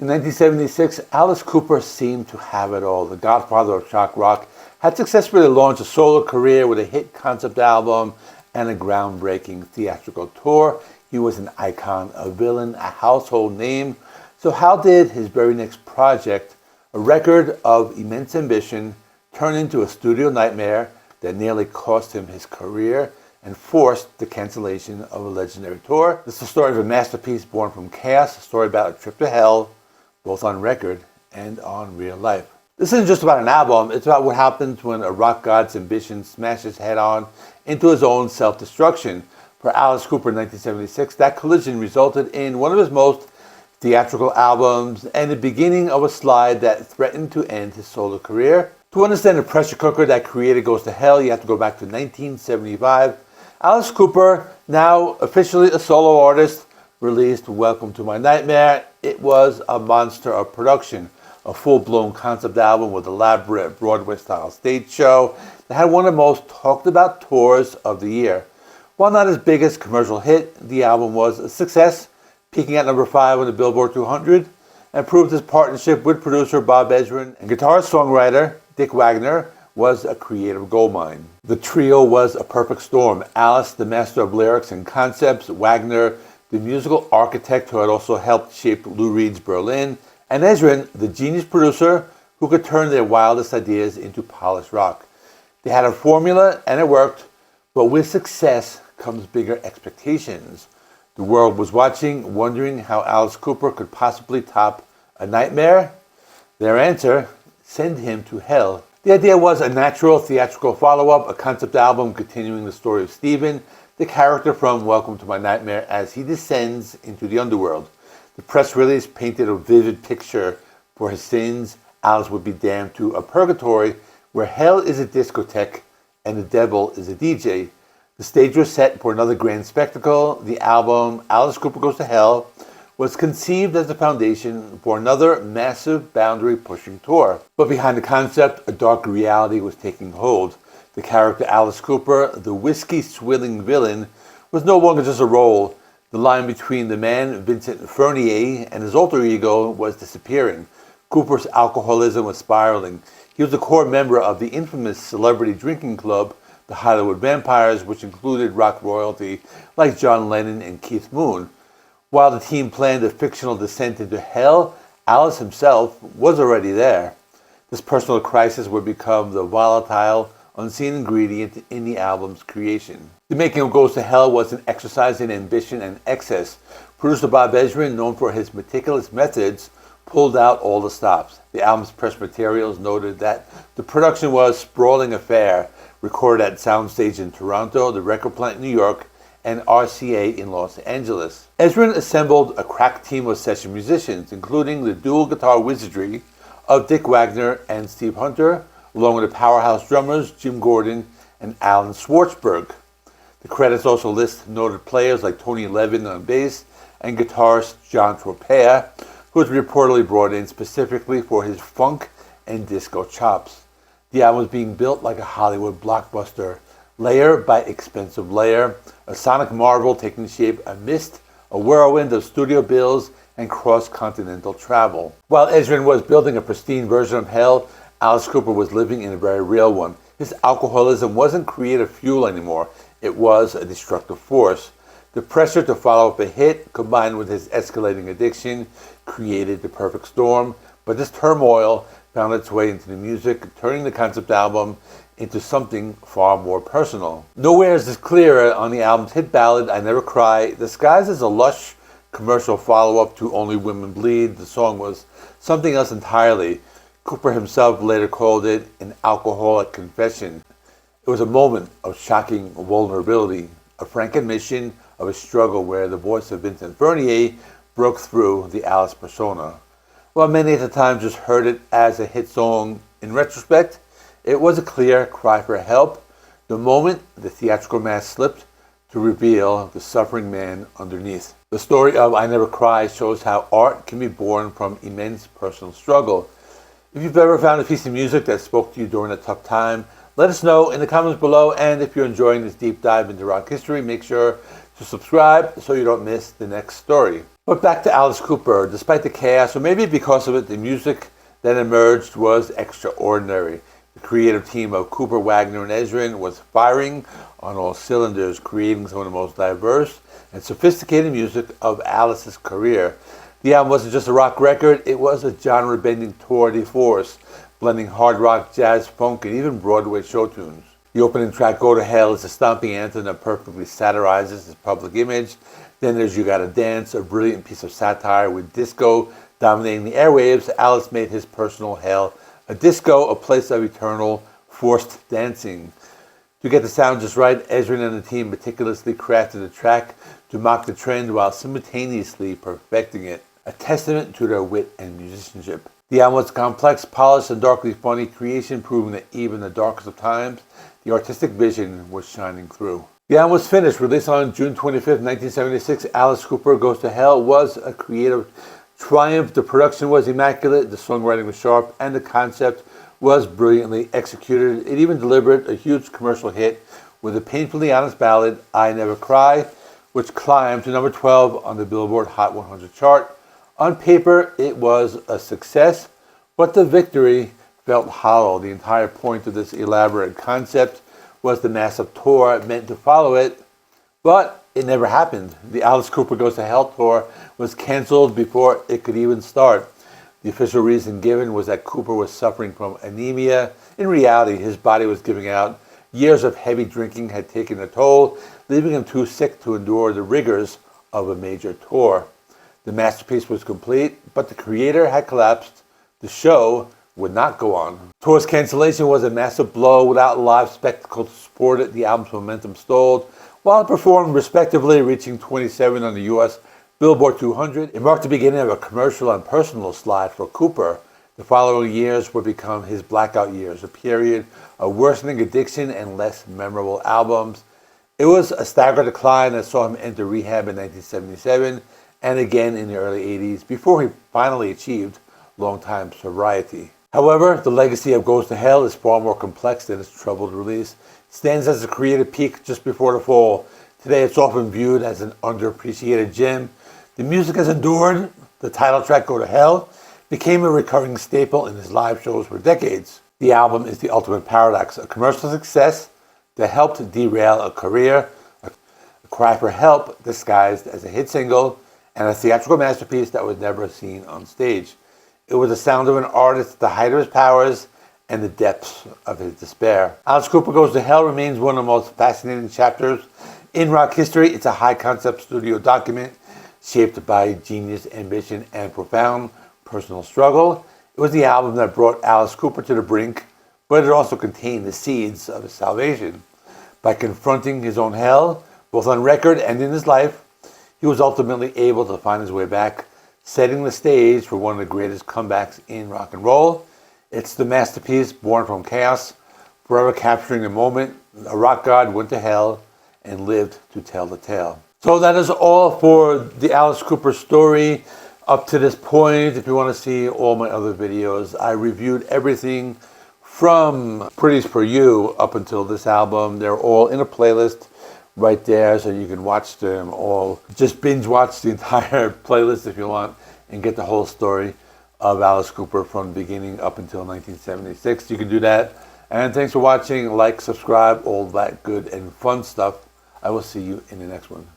In 1976, Alice Cooper seemed to have it all. The godfather of shock rock had successfully launched a solo career with a hit concept album and a groundbreaking theatrical tour. He was an icon, a villain, a household name. So how did his very next project, a record of immense ambition, turn into a studio nightmare that nearly cost him his career and forced the cancellation of a legendary tour? This is the story of a masterpiece born from chaos, a story about a trip to hell, both on record and on real life. This isn't just about an album, it's about what happens when a rock god's ambition smashes head-on into his own self-destruction. For Alice Cooper in 1976, that collision resulted in one of his most theatrical albums and the beginning of a slide that threatened to end his solo career. To understand the pressure cooker that created Goes to Hell, you have to go back to 1975. Alice Cooper, now officially a solo artist, released Welcome to My Nightmare. It was a monster of production, a full-blown concept album with an elaborate Broadway-style stage show that had one of the most talked-about tours of the year. While not his biggest commercial hit, the album was a success, peaking at number 5 on the Billboard 200, and proved his partnership with producer Bob Ezrin and guitarist-songwriter Dick Wagner was a creative goldmine. The trio was a perfect storm. Alice, the master of lyrics and concepts, Wagner, the musical architect who had also helped shape Lou Reed's Berlin, and Ezrin, the genius producer who could turn their wildest ideas into polished rock. They had a formula and it worked, but with success comes bigger expectations. The world was watching, wondering how Alice Cooper could possibly top a nightmare. Their answer: send him to hell. The idea was a natural theatrical follow-up, a concept album continuing the story of Stephen, the character from Welcome to My Nightmare, as he descends into the underworld. The press release painted a vivid picture. For his sins, Alice would be damned to a purgatory where hell is a discotheque and the devil is a DJ. The stage was set for another grand spectacle. The album, Alice Cooper Goes to Hell, was conceived as the foundation for another massive boundary-pushing tour. But behind the concept, a dark reality was taking hold. The character Alice Cooper, the whiskey-swilling villain, was no longer just a role. The line between the man, Vincent Fernier, and his alter ego was disappearing. Cooper's alcoholism was spiraling. He was a core member of the infamous celebrity drinking club, the Hollywood Vampires, which included rock royalty like John Lennon and Keith Moon. While the team planned a fictional descent into hell, Alice himself was already there. This personal crisis would become the volatile, unseen ingredient in the album's creation. The making of Goes to Hell was an exercise in ambition and excess. Producer Bob Ezrin, known for his meticulous methods, pulled out all the stops. The album's press materials noted that the production was a sprawling affair, recorded at Soundstage in Toronto, the Record Plant in New York, and RCA in Los Angeles. Ezrin assembled a crack team of session musicians, including the dual guitar wizardry of Dick Wagner and Steve Hunter, along with the powerhouse drummers Jim Gordon and Alan Schwartzberg. The credits also list noted players like Tony Levin on bass and guitarist John Tropea, who was reportedly brought in specifically for his funk and disco chops. The album was being built like a Hollywood blockbuster, layer by expensive layer, a sonic marvel taking shape amidst a whirlwind of studio bills and cross-continental travel. While Ezrin was building a pristine version of hell, Alice Cooper was living in a very real one. His alcoholism wasn't creative fuel anymore. It was a destructive force. The pressure to follow up a hit, combined with his escalating addiction, created the perfect storm. But this turmoil found its way into the music, turning the concept album into something far more personal. Nowhere is this clearer on the album's hit ballad, I Never Cry. Disguised as a lush commercial follow-up to Only Women Bleed, the song was something else entirely. Cooper himself later called it an alcoholic confession. It was a moment of shocking vulnerability, a frank admission of a struggle where the voice of Vincent Fernier broke through the Alice persona. While many at the time just heard it as a hit song, in retrospect, it was a clear cry for help. The moment the theatrical mask slipped to reveal the suffering man underneath. The story of I Never Cry shows how art can be born from immense personal struggle. If you've ever found a piece of music that spoke to you during a tough time, let us know in the comments below. And if you're enjoying this deep dive into rock history, make sure to subscribe so you don't miss the next story. But back to Alice Cooper. Despite the chaos, or maybe because of it, the music that emerged was extraordinary. The creative team of Cooper, Wagner, and Ezrin was firing on all cylinders, creating some of the most diverse and sophisticated music of Alice's career. The album wasn't just a rock record, it was a genre-bending tour de force, blending hard rock, jazz, funk, and even Broadway show tunes. The opening track, Go to Hell, is a stomping anthem that perfectly satirizes his public image. Then there's You Gotta Dance, a brilliant piece of satire with disco dominating the airwaves. Alice made his personal hell a disco, a place of eternal forced dancing. To get the sound just right, Ezrin and the team meticulously crafted the track to mock the trend while simultaneously perfecting it, a testament to their wit and musicianship. The album was a complex, polished, and darkly funny creation, proving that even in the darkest of times, the artistic vision was shining through. The album was finished, released on June 25th, 1976. Alice Cooper Goes to Hell was a creative triumph. The production was immaculate, the songwriting was sharp, and the concept was brilliantly executed. It even delivered a huge commercial hit with a painfully honest ballad, I Never Cry, which climbed to number 12 on the Billboard Hot 100 chart. On paper, it was a success, but the victory felt hollow. The entire point of this elaborate concept was the massive tour meant to follow it, but it never happened. The Alice Cooper Goes to Hell tour was canceled before it could even start. The official reason given was that Cooper was suffering from anemia. In reality, his body was giving out. Years of heavy drinking had taken a toll, leaving him too sick to endure the rigors of a major tour. The masterpiece was complete, but the creator had collapsed. The show would not go on. Tour's cancellation was a massive blow. Without live spectacle to support it, the album's momentum stalled. While it performed respectively, reaching 27 on the U.S. Billboard 200, it marked the beginning of a commercial and personal slide for Cooper. The following years would become his blackout years, a period of worsening addiction and less memorable albums. It was a staggered decline that saw him enter rehab in 1977 and again in the early 80s before he finally achieved long-time sobriety. However, the legacy of Goes to Hell is far more complex than its troubled release. It stands as a creative peak just before the fall. Today it's often viewed as an underappreciated gem. The music has endured. The title track, Go to Hell, became a recurring staple in his live shows for decades. The album is the ultimate paradox, a commercial success that helped derail a career, a cry for help disguised as a hit single, and a theatrical masterpiece that was never seen on stage. It was the sound of an artist at the height of his powers and the depths of his despair. Alice Cooper Goes to Hell remains one of the most fascinating chapters in rock history. It's a high-concept studio document shaped by genius, ambition, and profound personal struggle. It was the album that brought Alice Cooper to the brink, but it also contained the seeds of his salvation. By confronting his own hell, both on record and in his life, he was ultimately able to find his way back, setting the stage for one of the greatest comebacks in rock and roll. It's the masterpiece born from chaos, forever capturing the moment a rock god went to hell and lived to tell the tale. So that is all for the Alice Cooper story up to this point. If you want to see all my other videos, I reviewed everything from Pretty's For You up until this album. They're all in a playlist right there, so you can watch them all. Just binge watch the entire playlist if you want and get the whole story of Alice Cooper from the beginning up until 1976. You can do that. And thanks for watching. Like, subscribe, all that good and fun stuff. I will see you in the next one.